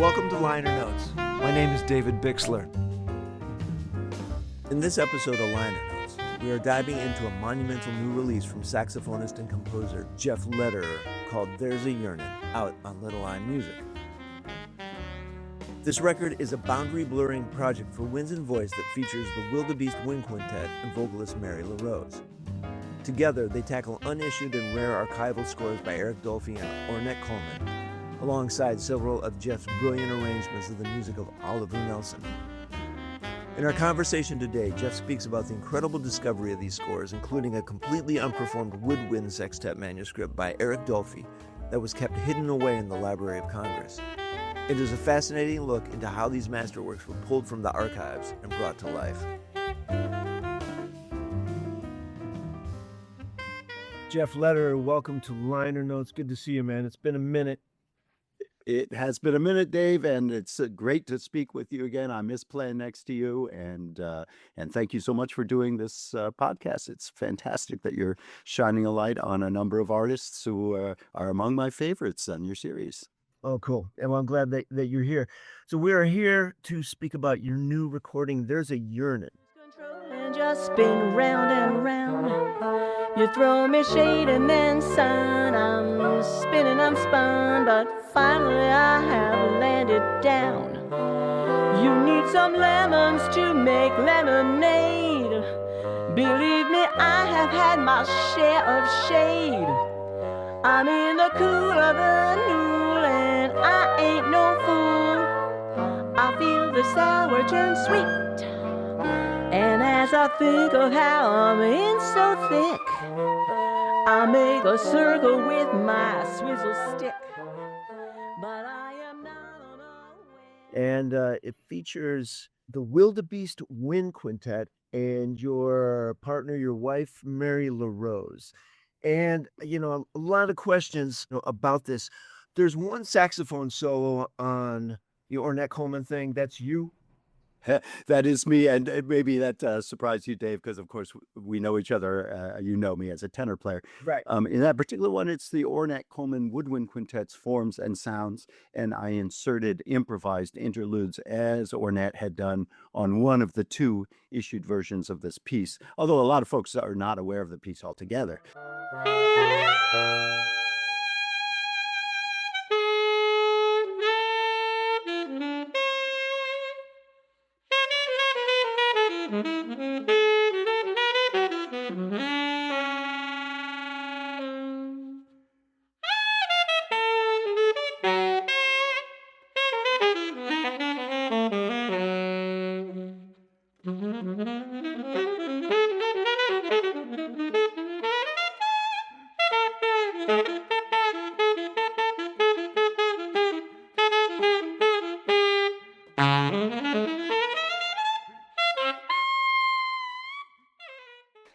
Welcome to Liner Notes. My name is David Bixler. In this episode of Liner Notes, we are diving into a monumental new release from saxophonist and composer Jeff Lederer called There's a Yearnin, out on Little Eye Music. This record is a boundary-blurring project for winds and voice that features the Wildebeest Wind Quintet and vocalist Mary LaRose. Together, they tackle unissued and rare archival scores by Eric Dolphy and Ornette Coleman, alongside several of Jeff's brilliant arrangements of the music of Oliver Nelson. In our conversation today, Jeff speaks about the incredible discovery of these scores, including a completely unperformed woodwind sextet manuscript by Eric Dolphy that was kept hidden away in the Library of Congress. It is a fascinating look into how these masterworks were pulled from the archives and brought to life. Jeff Lederer, welcome to Liner Notes. Good to see you, man. It's been a minute. It has been a minute, Dave, and it's great to speak with you again. I miss playing next to you, and thank you so much for doing this podcast. It's fantastic that you're shining a light on a number of artists who are among my favorites on your series. Oh, cool. And well, I'm glad that you're here. So we are here to speak about your new recording, There's a Yearnin. And just spin round and round. You throw me shade and then sun. I'm spinning, I'm spun, but finally I have landed down. You need some lemons to make lemonade. Believe me, I have had my share of shade. I'm in the cool of the noon, and I ain't no fool. I feel the sour turn sweet, and as I think of how I'm in so thick, I make a circle with my swizzle stick. But I am not unaware. And it features the Wildebeest Wind Quintet and your partner, your wife, Mary LaRose. And, a lot of questions about this. There's one saxophone solo on the Ornette Coleman thing. That's you. That is me, and maybe that surprised you, Dave, because of course we know each other. You know me as a tenor player. Right. In that particular one, it's the Ornette Coleman Woodwind Quintet's forms and sounds, and I inserted improvised interludes as Ornette had done on one of the two issued versions of this piece, although a lot of folks are not aware of the piece altogether.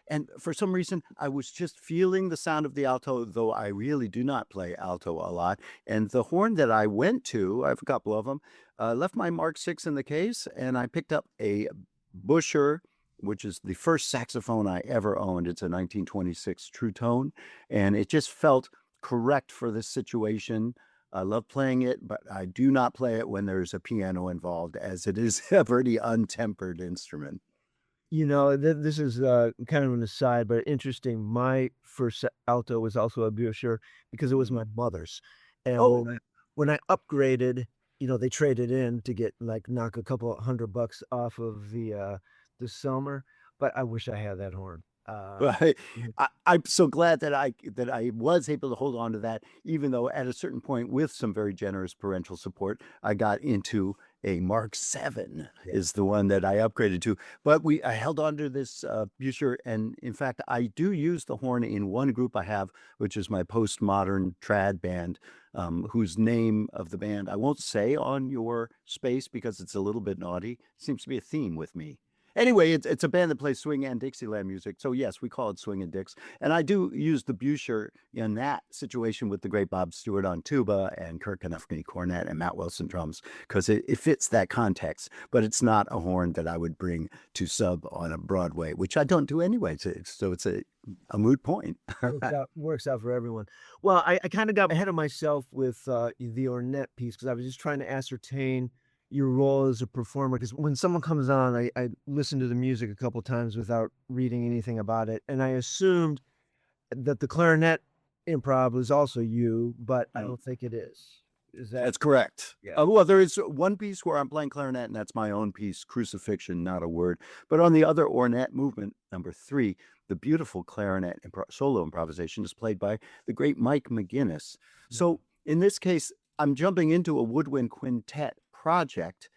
And for some reason, I was just feeling the sound of the alto, though I really do not play alto a lot. And the horn that I went to, I have a couple of them, left my Mark VI in the case, and I picked up a Busher, which is the first saxophone I ever owned. It's a 1926 True Tone, and it just felt correct for this situation. I love playing it, but I do not play it when there's a piano involved, as it is a pretty untempered instrument. This is kind of an aside, but interesting. My first alto was also a Busher because it was my mother's. And Oh, when I upgraded, they traded in to knock a couple $100 off of the Selmer. But I wish I had that horn. right. I'm so glad that I was able to hold on to that, even though at a certain point, with some very generous parental support, I got into a Mark VII Yeah. is the one that I upgraded to. But I held on to this Busher, and in fact, I do use the horn in one group I have, which is my postmodern trad band, whose name of the band I won't say on your space because it's a little bit naughty. It seems to be a theme with me. Anyway, it's a band that plays swing and Dixieland music. So yes, we call it Swing and Dix. And I do use the Busher in that situation with the great Bob Stewart on tuba and Kirk Knefke cornet and Matt Wilson drums, because it fits that context. But it's not a horn that I would bring to sub on a Broadway, which I don't do anyway. So it's a moot point. Works out for everyone. Well, I kind of got ahead of myself with the Ornette piece because I was just trying to ascertain your role as a performer. Because when someone comes on, I listen to the music a couple times without reading anything about it, and I assumed that the clarinet improv was also you, but I don't think it is. Is that? That's correct. Yeah. Well, there is one piece where I'm playing clarinet, and that's my own piece, Crucifixion, Not a Word. But on the other Ornette movement, number 3, the beautiful clarinet solo improvisation is played by the great Mike McGinnis. So in this case, I'm jumping into a woodwind quintet project,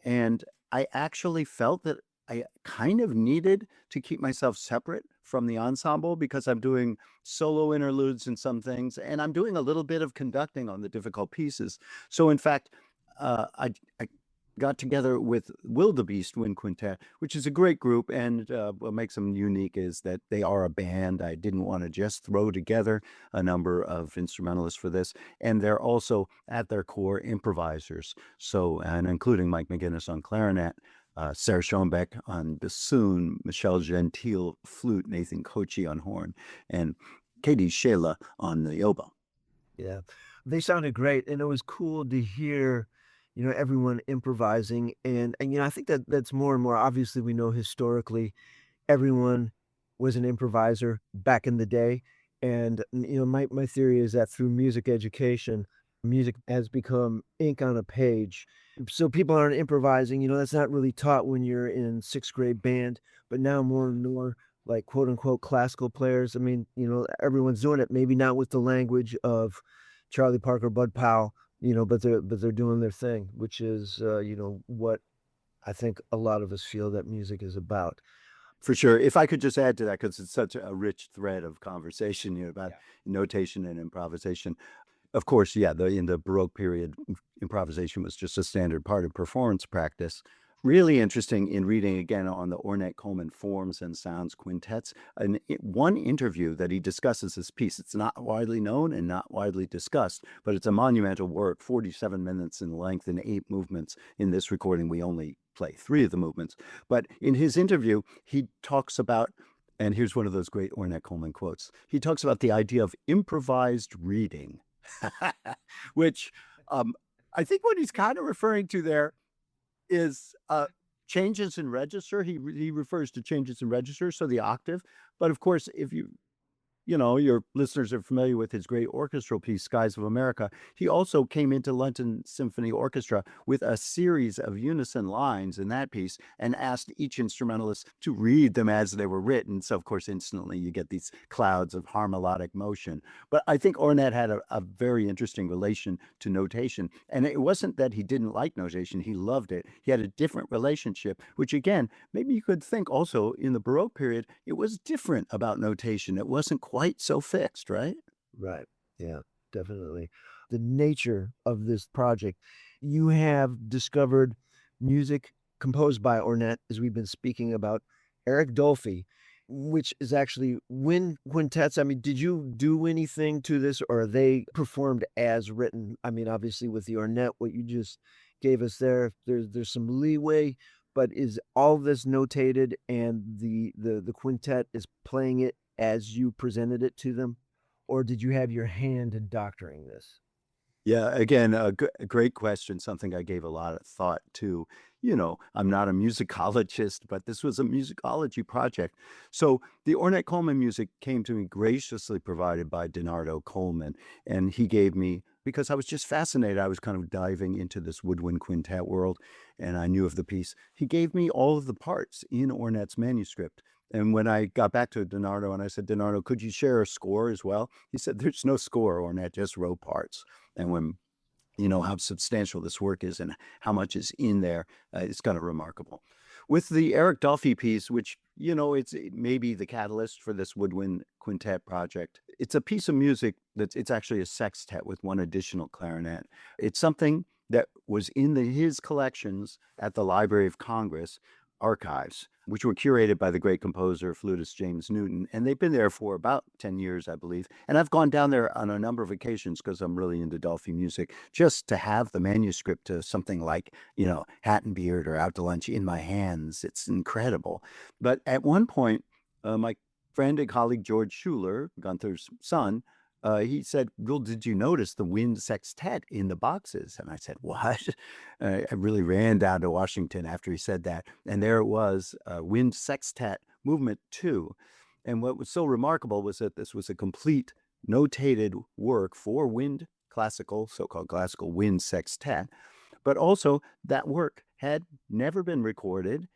and I actually felt that I kind of needed to keep myself separate from the ensemble because I'm doing solo interludes in some things, and I'm doing a little bit of conducting on the difficult pieces. So in fact, I got together with Wildebeest Wind Quintet, which is a great group, and what makes them unique is that they are a band. I didn't want to just throw together a number of instrumentalists for this, and they're also at their core improvisers. So, and including Mike McGinnis on clarinet, Sarah Schoenbeck on bassoon, Michelle Gentile flute, Nathan Kochi on horn, and Katie Shela on the oboe. Yeah, they sounded great, and it was cool to hear, everyone improvising, and I think that's more and more. Obviously, we know historically, everyone was an improviser back in the day, and my theory is that through music education, music has become ink on a page. So people aren't improvising, that's not really taught when you're in 6th grade band, but now more and more like quote unquote classical players. I mean, everyone's doing it, maybe not with the language of Charlie Parker, Bud Powell, but they're doing their thing, which is, what I think a lot of us feel that music is about. For sure. If I could just add to that, because it's such a rich thread of conversation about notation and improvisation. Of course, in the Baroque period, improvisation was just a standard part of performance practice. Really interesting in reading again on the Ornette Coleman forms and sounds quintets. One interview that he discusses this piece. It's not widely known and not widely discussed, but it's a monumental work, 47 minutes in length and 8 movements. In this recording, we only play 3 of the movements. But in his interview, he talks about, and here's one of those great Ornette Coleman quotes. He talks about the idea of improvised reading. Which I think what he's kind of referring to there is changes in register. He refers to changes in register, so the octave. But of course, if your listeners are familiar with his great orchestral piece, Skies of America, he also came into London Symphony Orchestra with a series of unison lines in that piece and asked each instrumentalist to read them as they were written. So, of course, instantly you get these clouds of harmonic motion. But I think Ornette had a very interesting relation to notation. And it wasn't that he didn't like notation. He loved it. He had a different relationship, which, again, maybe you could think also in the Baroque period, it was different about notation. It wasn't quite so fixed, right? Right. Yeah, definitely. The nature of this project, you have discovered music composed by Ornette, as we've been speaking about, Eric Dolphy, which is actually wind quintets. I mean, did you do anything to this, or are they performed as written? I mean, obviously with the Ornette, what you just gave us there's some leeway, but is all this notated and the quintet is playing it as you presented it to them, or did you have your hand in doctoring this? Yeah, again, a great question, something I gave a lot of thought to. I'm not a musicologist, but this was a musicology project. So the Ornette Coleman music came to me graciously provided by Donardo Coleman, and he gave me, because I was just fascinated, I was kind of diving into this woodwind quintet world, and I knew of the piece. He gave me all of the parts in Ornette's manuscript. And when I got back to Donardo and I said, Donardo, could you share a score as well? He said, there's no score, Ornette just wrote parts. And when how substantial this work is and how much is in there, it's kind of remarkable. With the Eric Dolphy piece, which, it's maybe the catalyst for this woodwind quintet project, it's a piece of music it's actually a sextet with one additional clarinet. It's something that was in his collections at the Library of Congress. archives, which were curated by the great composer, flutist James Newton. And they've been there for about 10 years, I believe. And I've gone down there on a number of occasions because I'm really into Dolphy music, just to have the manuscript to something like, Hat and Beard or Out to Lunch in my hands. It's incredible. But at one point, my friend and colleague George Schuler, Gunther's son, he said, "Well, did you notice the wind sextet in the boxes?" And I said, "What?" I really ran down to Washington after he said that. And there it was, Wind Sextet Movement 2. And what was so remarkable was that this was a complete notated work for wind classical, so-called classical wind sextet. But also that work had never been recorded.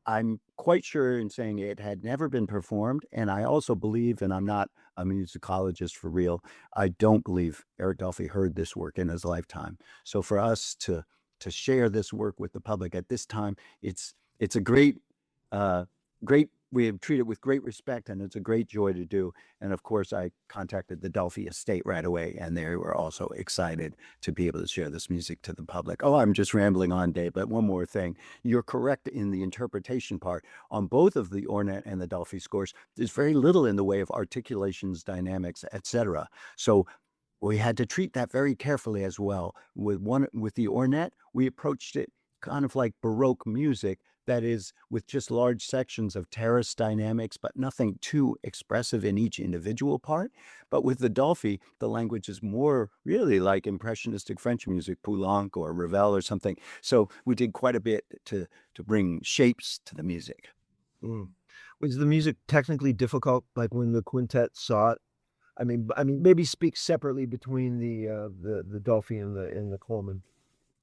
I'm quite sure in saying it had never been performed. And I also believe, and I'm not a musicologist for real, I don't believe Eric Dolphy heard this work in his lifetime. So for us to share this work with the public at this time, it's a great, we have treated it with great respect, and it's a great joy to do. And of course, I contacted the Dolphy estate right away, and they were also excited to be able to share this music to the public. Oh, I'm just rambling on, Dave, but one more thing. You're correct in the interpretation part. On both of the Ornette and the Dolphy scores, there's very little in the way of articulations, dynamics, etc. So we had to treat that very carefully as well. With the Ornette, we approached it kind of like Baroque music, that is, with just large sections of terrace dynamics, but nothing too expressive in each individual part. But with the Dolphy, the language is more really like impressionistic French music, Poulenc or Ravel or something. So we did quite a bit to bring shapes to the music. Was the music technically difficult, like when the quintet saw it? I mean, maybe speak separately between the Dolphy and the Coleman.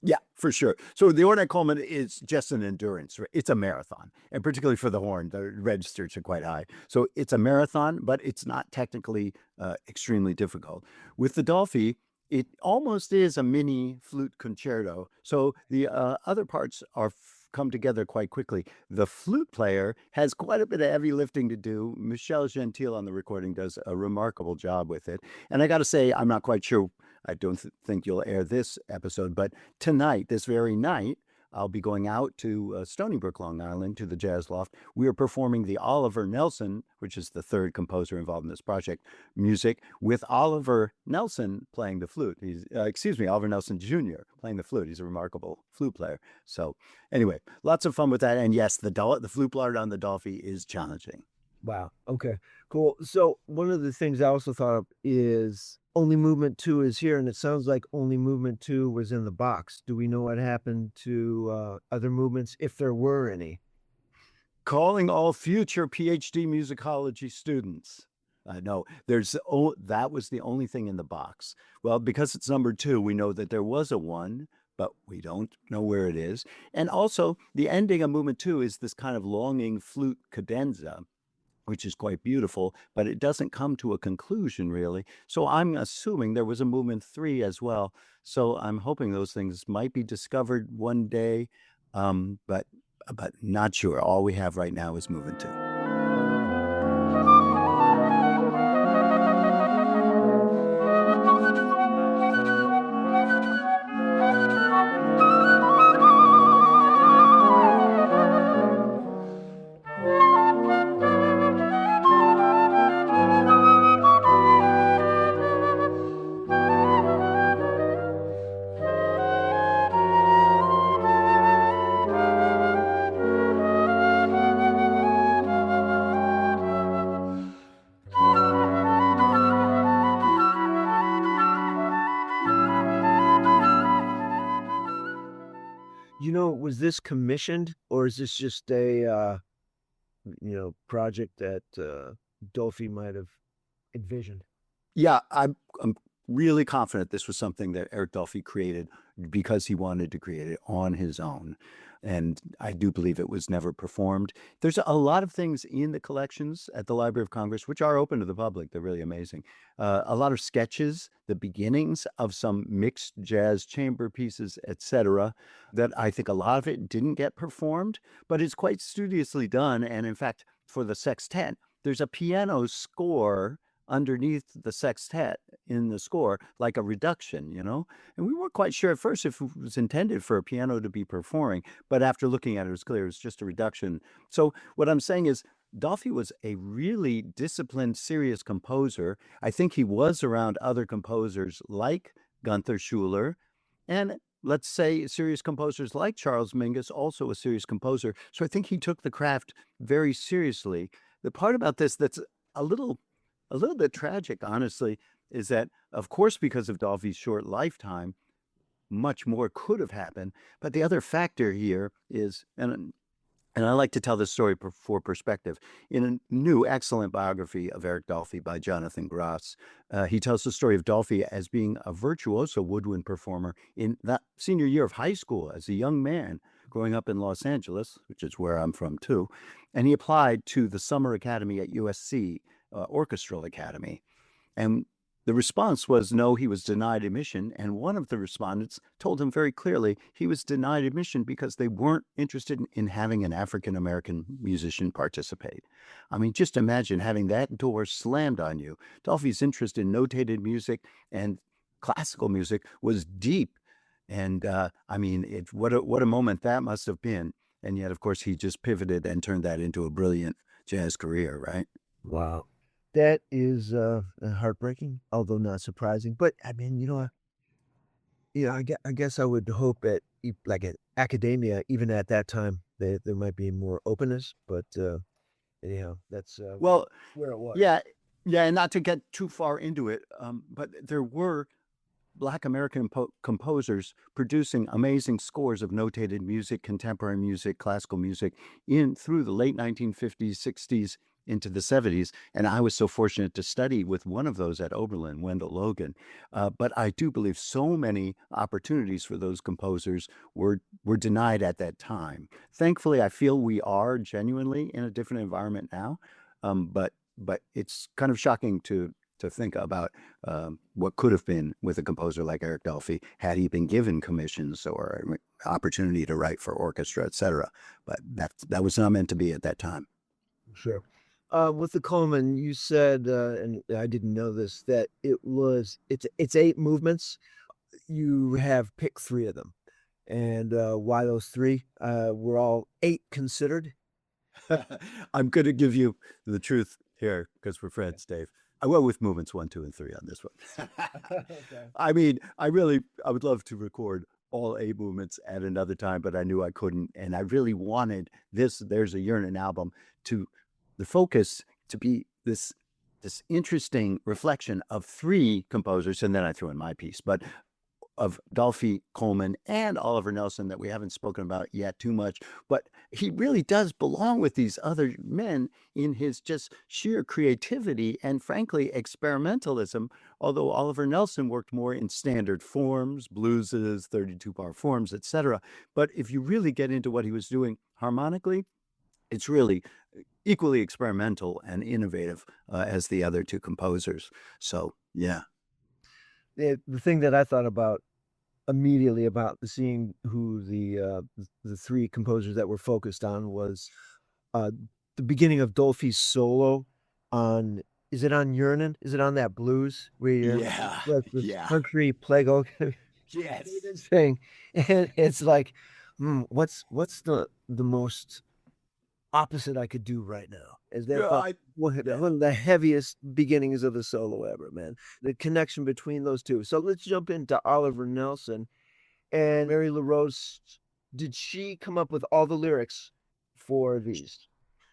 Yeah, for sure. So the Ornette Coleman is just an endurance. It's a marathon, and particularly for the horn, the registers are quite high. So it's a marathon, but it's not technically extremely difficult. With the Dolphy, it almost is a mini flute concerto. So the other parts come together quite quickly. The flute player has quite a bit of heavy lifting to do. Michel Gentil on the recording does a remarkable job with it. And I got to say, I'm not quite sure. I don't think you'll air this episode, but tonight, this very night, I'll be going out to Stony Brook, Long Island, to the Jazz Loft. We are performing the Oliver Nelson, which is the third composer involved in this project, music, with Oliver Nelson playing the flute. Oliver Nelson Jr. playing the flute. He's a remarkable flute player. So anyway, lots of fun with that. And yes, the flute part on the Dolphy is challenging. Wow. Okay, cool. So one of the things I also thought of is only movement 2 is here, and it sounds like only movement 2 was in the box. Do we know what happened to other movements, if there were any? Calling all future PhD musicology students. No, that was the only thing in the box. Well, because it's number 2, we know that there was a 1, but we don't know where it is. And also, the ending of movement 2 is this kind of longing flute cadenza, which is quite beautiful, but it doesn't come to a conclusion, really. So I'm assuming there was a movement 3 as well. So I'm hoping those things might be discovered one day, but not sure. All we have right now is movement 2. Was this commissioned, or is this just a project that Dolphy might have envisioned? Yeah, I'm really confident this was something that Eric Dolphy created because he wanted to create it on his own. And I do believe it was never performed. There's a lot of things in the collections at the Library of Congress, which are open to the public. They're really amazing. A lot of sketches, the beginnings of some mixed jazz chamber pieces, etc., that I think a lot of it didn't get performed, but it's quite studiously done. And in fact, for the sextet, there's a piano score underneath the sextet in the score, like a reduction, And we weren't quite sure at first if it was intended for a piano to be performing, but after looking at it was clear it was just a reduction. So what I'm saying is Dolphy was a really disciplined, serious composer. I think he was around other composers like Gunther Schuller, and let's say serious composers like Charles Mingus, also a serious composer. So I think he took the craft very seriously. The part about this that's a little bit tragic, honestly, is that, of course, because of Dolphy's short lifetime, much more could have happened. But the other factor here is, and I like to tell this story for perspective. In a new, excellent biography of Eric Dolphy by Jonathan Gross, he tells the story of Dolphy as being a virtuoso woodwind performer in that senior year of high school as a young man growing up in Los Angeles, which is where I'm from too. And he applied to the Summer Academy at USC, Orchestral Academy. And the response was no, he was denied admission. And one of the respondents told him very clearly he was denied admission because they weren't interested in having an African-American musician participate. I mean, just imagine having that door slammed on you. Dolphy's interest in notated music and classical music was deep. And what a moment that must have been. And yet, of course, he just pivoted and turned that into a brilliant jazz career, right? Wow. That is heartbreaking, although not surprising. But I mean, I guess I would hope at academia, even at that time, there might be more openness. But anyhow, that's Well, where it was. yeah, and not to get too far into it, but there were Black American composers producing amazing scores of notated music, contemporary music, classical music through the late 1950s, 60s, into the 70s. And I was so fortunate to study with one of those at Oberlin, Wendell Logan. But I do believe so many opportunities for those composers were denied at that time. Thankfully, I feel we are genuinely in a different environment now. But it's kind of shocking to think about what could have been with a composer like Eric Dolphy had he been given commissions or opportunity to write for orchestra, etc. But that was not meant to be at that time. Sure. With the Coleman, you said, and I didn't know this, that it's 8 movements. You have picked 3 of them, and why those 3? Were all 8 considered? I'm going to give you the truth here because we're friends, Dave. I went with movements 1, 2, and 3 on this one. Okay. I mean, I would love to record all 8 movements at another time, but I knew I couldn't. And I really wanted There's a Yearnin album the focus to be this interesting reflection of 3 composers. And then I threw in my piece, but of Dolphy, Coleman, and Oliver Nelson that we haven't spoken about yet too much. But he really does belong with these other men in his just sheer creativity and, frankly, experimentalism, although Oliver Nelson worked more in standard forms, blueses, 32-bar forms, etc. But if you really get into what he was doing harmonically, it's really equally experimental and innovative as the other 2 composers. So, yeah. The thing that I thought about immediately about seeing who the 3 composers that were focused on was the beginning of Dolphy's solo on, is it on Yearnin? Is it on that blues where you're with Yeah. country plague Yes. thing? And it's like, what's the most opposite I could do right now? Is that one of the heaviest beginnings of the solo ever, man? The connection between those 2. So let's jump into Oliver Nelson and Mary LaRose. Did she come up with all the lyrics for these?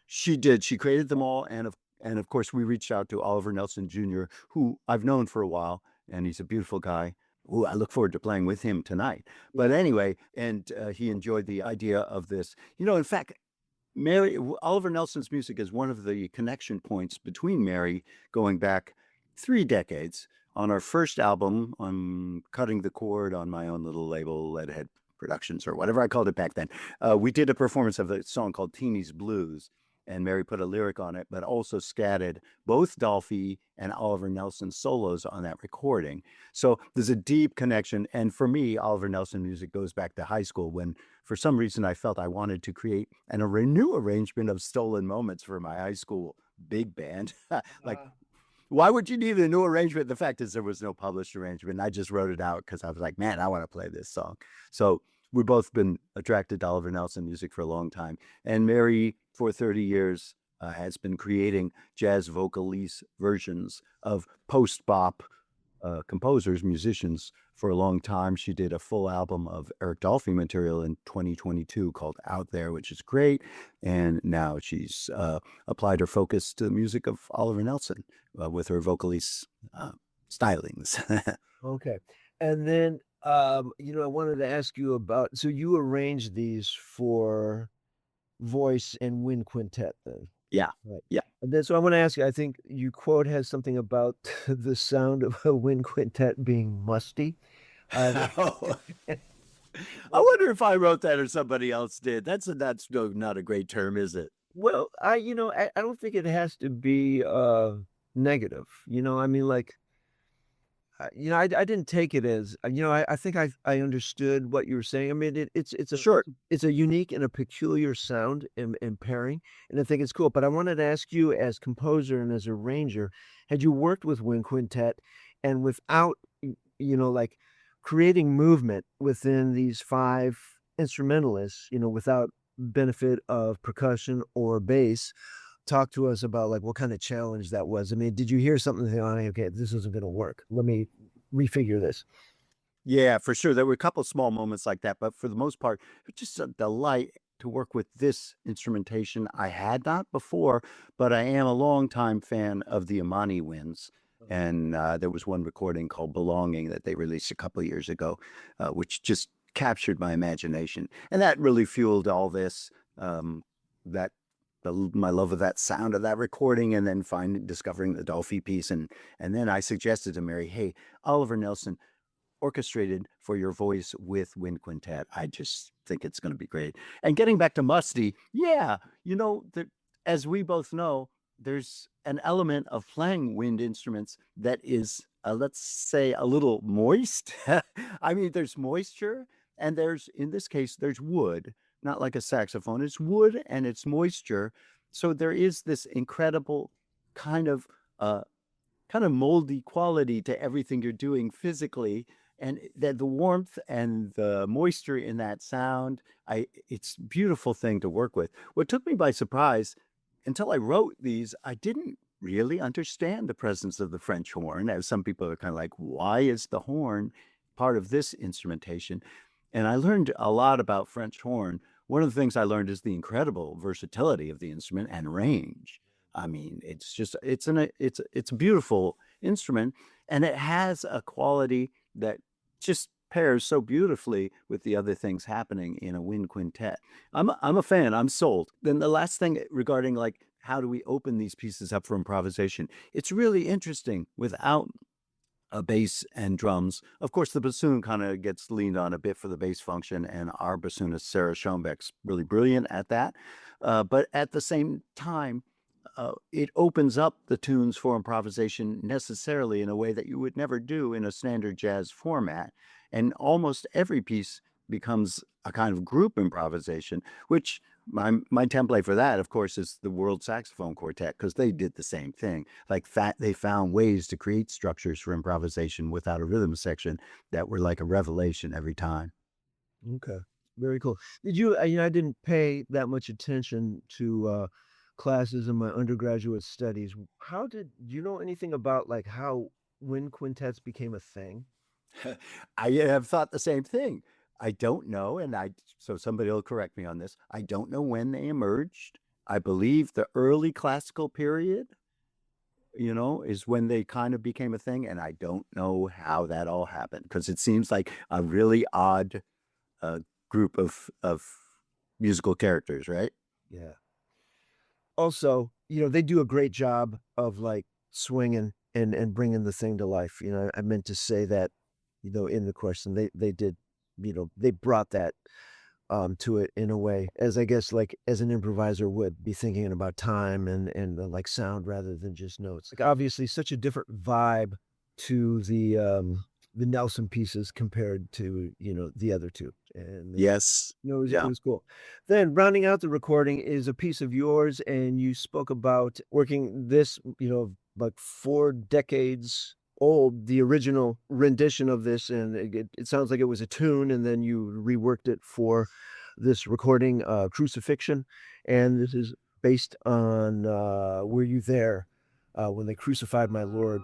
She did. She created them all, and of course we reached out to Oliver Nelson Jr., who I've known for a while, and he's a beautiful guy. Ooh, I look forward to playing with him tonight. But anyway, and he enjoyed the idea of this. In fact, Oliver Nelson's music is one of the connection points between Mary going back 3 decades. On our first album, on Cutting the Cord on my own little label, Leadhead Productions, or whatever I called it back then, we did a performance of a song called Teeny's Blues, and Mary put a lyric on it, but also scattered both Dolphy and Oliver Nelson solos on that recording. So there's a deep connection. And for me, Oliver Nelson music goes back to high school when, for some reason, I felt I wanted to create a new arrangement of stolen moments for my high school big band. Why would you need a new arrangement? The fact is there was no published arrangement. I just wrote it out because I was like, man, I want to play this song. So we've both been attracted to Oliver Nelson music for a long time. And Mary, for 30 years, has been creating jazz vocalese versions of post-bop composers, musicians for a long time. She did a full album of Eric Dolphy material in 2022 called Out There, which is great. And now she's applied her focus to the music of Oliver Nelson with her vocalese stylings. Okay. And then, you know, I wanted to ask you about, so you arranged these for voice and wind quintet then? Yeah. Right. Yeah. And then, so I want to ask you, I think your quote has something about the sound of a wind quintet being musty. I wonder if I wrote that or somebody else did. That's not a great term, is it? Well, you know, I don't think it has to be negative. You know, I mean, like, you know, I didn't take it as, you know, I think I understood what you were saying. I mean, it's a Sure. it's a unique and a peculiar sound and pairing, and I think it's cool. But I wanted to ask you, as composer and as arranger, had you worked with wind quintet, and without, you know, like creating movement within these 5 instrumentalists, you know, without benefit of percussion or bass, talk to us about like what kind of challenge that was. I mean, did you hear something and think, oh, okay, this isn't going to work, let me refigure this? Yeah, for sure. There were a couple small moments like that, but for the most part, it's just a delight to work with this instrumentation. I had not before, but I am a longtime fan of the Imani winds. And there was one recording called Belonging that they released a couple of years ago, which just captured my imagination. And that really fueled all this, my love of that sound of that recording, and then discovering the Dolphy piece. And then I suggested to Mary, hey, Oliver Nelson orchestrated for your voice with wind quintet. I just think it's going to be great. And getting back to musty, yeah, you know, as we both know, there's an element of playing wind instruments that is, let's say, a little moist. I mean, there's moisture, and in this case, there's wood. Not like a saxophone, it's wood and it's moisture. So there is this incredible kind of moldy quality to everything you're doing physically. And that the warmth and the moisture in that sound, it's a beautiful thing to work with. What took me by surprise, until I wrote these, I didn't really understand the presence of the French horn, as some people are kind of like, why is the horn part of this instrumentation? And I learned a lot about French horn. One of the things I learned is the incredible versatility of the instrument and range. I mean, it's a beautiful instrument, and it has a quality that just pairs so beautifully with the other things happening in a wind quintet. I'm a fan. I'm sold. Then the last thing regarding like how do we open these pieces up for improvisation? It's really interesting without a bass and drums. Of course, the bassoon kind of gets leaned on a bit for the bass function, and our bassoonist, Sarah Schoenbeck's really brilliant at that. But at the same time, it opens up the tunes for improvisation necessarily in a way that you would never do in a standard jazz format. And almost every piece becomes a kind of group improvisation, which my template for that, of course, is the World Saxophone Quartet, because they did the same thing. Like that, they found ways to create structures for improvisation without a rhythm section that were like a revelation every time. Okay, very cool. Did you, you know, I didn't pay that much attention to classes in my undergraduate studies. Do you know anything about like how wind quintets became a thing? I have thought the same thing. I don't know, so somebody will correct me on this. I don't know when they emerged. I believe the early classical period, you know, is when they kind of became a thing, and I don't know how that all happened, because it seems like a really odd group of musical characters, right? Yeah. Also, you know, they do a great job of like swinging and bringing the thing to life. You know, I meant to say that, you know, in the question, they did, you know, they brought that to it in a way, as I guess, like as an improviser would be thinking about time and the like sound rather than just notes. Like obviously such a different vibe to the Nelson pieces compared to, you know, the other two. And Yes. you know, it Yeah. was cool. Then rounding out the recording is a piece of yours, and you spoke about working this, you know, like 4 decades old, the original rendition of this, and it sounds like it was a tune, and then you reworked it for this recording, Crucifixion, and this is based on Were You There when they crucified my Lord.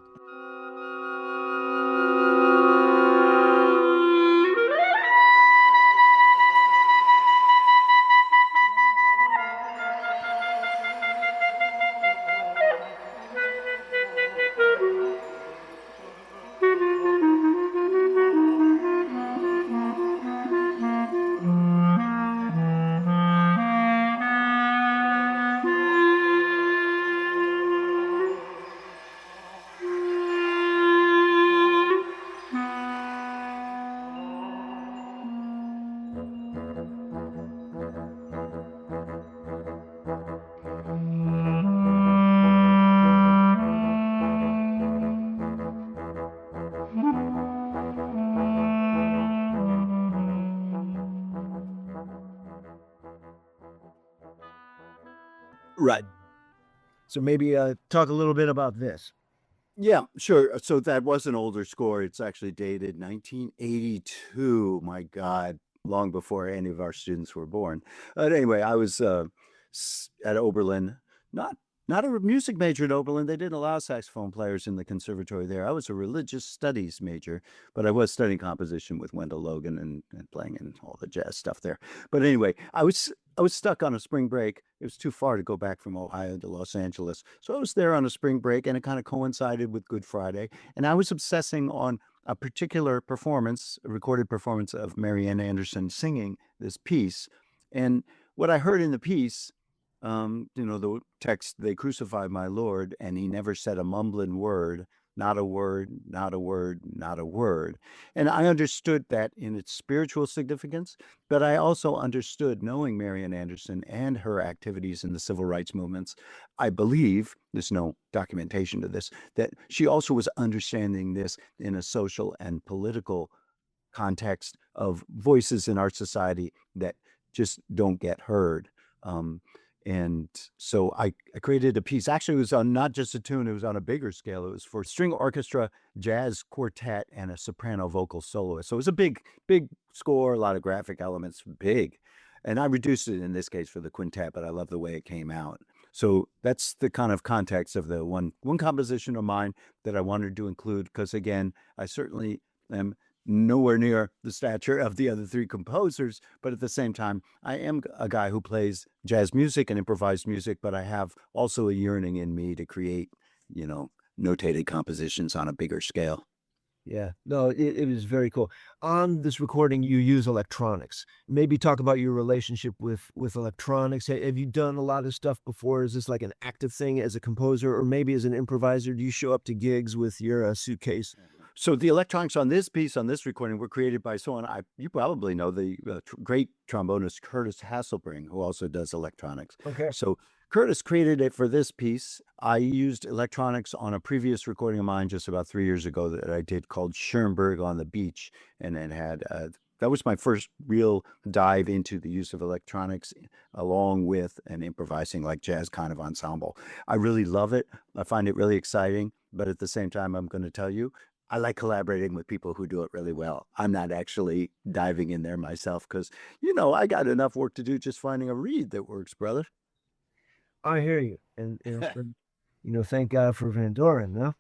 Right. So maybe talk a little bit about this. Yeah, sure. So that was an older score. It's actually dated 1982. My God, long before any of our students were born. But anyway, I was at Oberlin, not a music major at Oberlin. They didn't allow saxophone players in the conservatory there. I was a religious studies major, but I was studying composition with Wendell Logan and playing in all the jazz stuff there. But anyway, I was stuck on a spring break. It was too far to go back from Ohio to Los Angeles. So I was there on a spring break, and it kind of coincided with Good Friday. And I was obsessing on a particular performance, a recorded performance of Mary Anderson singing this piece. And what I heard in the piece, the text, they crucified my Lord, and he never said a mumbling word, not a word, not a word, not a word. And I understood that in its spiritual significance, but I also understood, knowing Marian Anderson and her activities in the civil rights movements, I believe, there's no documentation to this, that she also was understanding this in a social and political context of voices in our society that just don't get heard. And so I created a piece. Actually, it was on not just a tune, it was on a bigger scale. It was for string orchestra, jazz quartet, and a soprano vocal soloist. So it was a big score, a lot of graphic elements, big. And I reduced it in this case for the quintet, but I love the way it came out. So that's the kind of context of the one composition of mine that I wanted to include, because again, I certainly am nowhere near the stature of the other three composers, but at the same time, I am a guy who plays jazz music and improvised music, but I have also a yearning in me to create, notated compositions on a bigger scale. Yeah, no, it was very cool. On this recording, you use electronics. Maybe talk about your relationship with electronics. Have you done a lot of stuff before? Is this like an active thing as a composer, or maybe as an improviser? Do you show up to gigs with your suitcase? So the electronics on this piece, on this recording, were created by someone you probably know, the great trombonist Curtis Hasselbring, who also does electronics. Okay. So Curtis created it for this piece. I used electronics on a previous recording of mine just about 3 years ago that I did called Schoenberg on the Beach, and it had that was my first real dive into the use of electronics along with an improvising like jazz kind of ensemble. I really love it. I find it really exciting, but at the same time, I'm going to tell you, I like collaborating with people who do it really well. I'm not actually diving in there myself because, I got enough work to do just finding a reed that works, brother. I hear you. And thank God for Van Doren, no?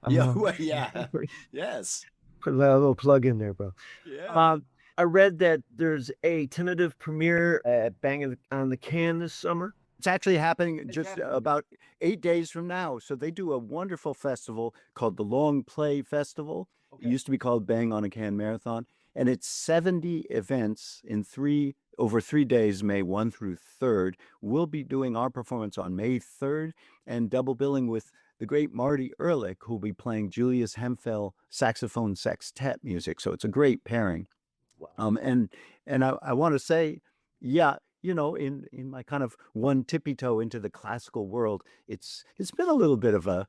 Yeah. Yes. Put a little plug in there, bro. Yeah. I read that there's a tentative premiere at Bang on the Can this summer. It's actually happening about 8 days from now. So they do a wonderful festival called the Long Play Festival. Okay. It used to be called Bang on a Can Marathon. And it's 70 events in over 3 days, May 1 through 3rd. We'll be doing our performance on May 3rd and double billing with the great Marty Ehrlich, who'll be playing Julius Hemphill saxophone sextet music. So it's a great pairing. Wow. And I want to say, yeah, in my kind of one tippy toe into the classical world, it's been a little bit of a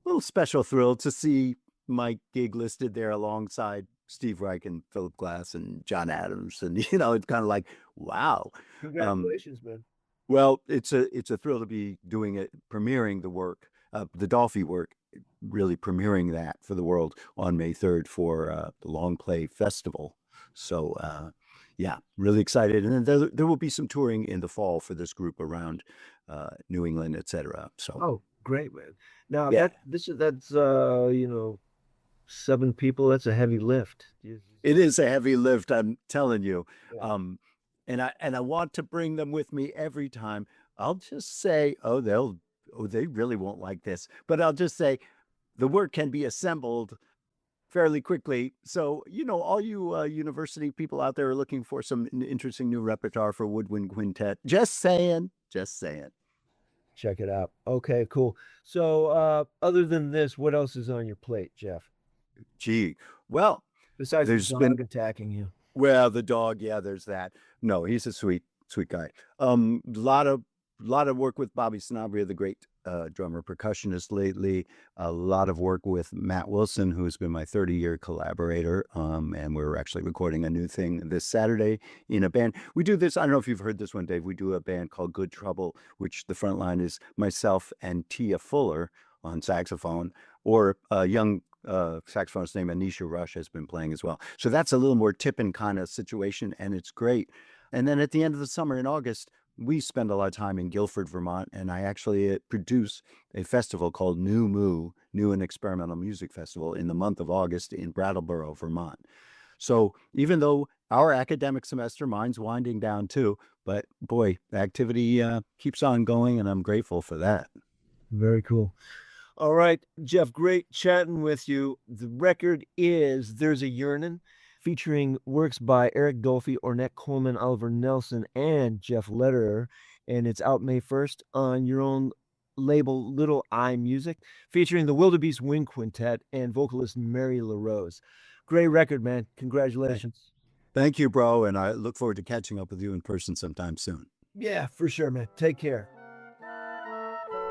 little special thrill to see my gig listed there alongside Steve Reich and Philip Glass and John Adams. And, it's kind of like, wow. Congratulations, man. Well, it's a thrill to be doing it, premiering the work, the Dolphy work really premiering that for the world on May 3rd for the Long Play Festival. So, yeah, really excited. And then there will be some touring in the fall for this group around New England, etc. So, Oh, great, man. Now yeah, that's 7 people. That's a heavy lift. it is a heavy lift, I'm telling you. Yeah. And I want to bring them with me every time. I'll just say, they really won't like this, but I'll just say the work can be assembled fairly quickly. So, all you university people out there are looking for some interesting new repertoire for Woodwind Quintet. Just saying. Check it out. Okay, cool. So, other than this, what else is on your plate, Jeff? Gee, well, Besides the there's dog been attacking you. well, the dog, yeah, there's that. No, he's a sweet guy. Lot of work with Bobby Sanabria, the great drummer percussionist lately. A lot of work with Matt Wilson, who's been my 30-year collaborator. And we're actually recording a new thing this Saturday in a band. We do this, I don't know if you've heard this one, Dave. We do a band called Good Trouble, which the front line is myself and Tia Fuller on saxophone, or a young saxophonist named Anisha Rush has been playing as well. So that's a little more tipping kind of situation, and it's great. And then at the end of the summer in August, we spend a lot of time in Guilford, Vermont, and I actually produce a festival called New Moo, New and Experimental Music Festival, in the month of August in Brattleboro, Vermont. So even though our academic semester, mine's winding down too, but boy, the activity keeps on going, and I'm grateful for that. Very cool. All right, Jeff, great chatting with you. The record is There's a Yearnin', featuring works by Eric Dolphy, Ornette, Coleman, Oliver Nelson, and Jeff Lederer. And it's out May 1st on your own label, Little Eye Music, featuring the Wildebeest Wind Quintet and vocalist Mary LaRose. Great record, man. Congratulations. Thank you, bro. And I look forward to catching up with you in person sometime soon. Yeah, for sure, man. Take care.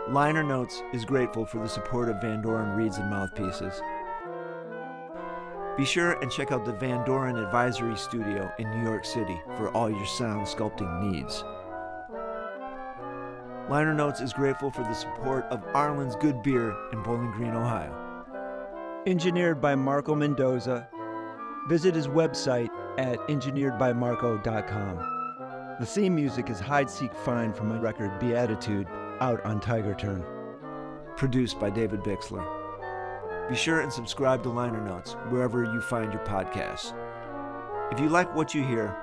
Liner Notes is grateful for the support of Van Doren Reeds and Mouthpieces. Be sure and check out the Van Doren Advisory Studio in New York City for all your sound sculpting needs. Liner Notes is grateful for the support of Arlen's Good Beer in Bowling Green, Ohio. Engineered by Marco Mendoza. Visit his website at engineeredbymarco.com. The theme music is Hide, Seek, Find from my record Beatitude, out on Tiger Turn. Produced by David Bixler. Be sure and subscribe to Liner Notes wherever you find your podcasts. If you like what you hear,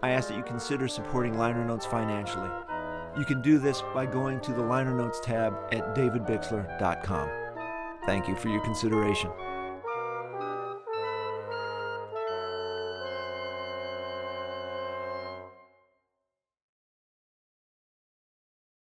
I ask that you consider supporting Liner Notes financially. You can do this by going to the Liner Notes tab at davidbixler.com. Thank you for your consideration.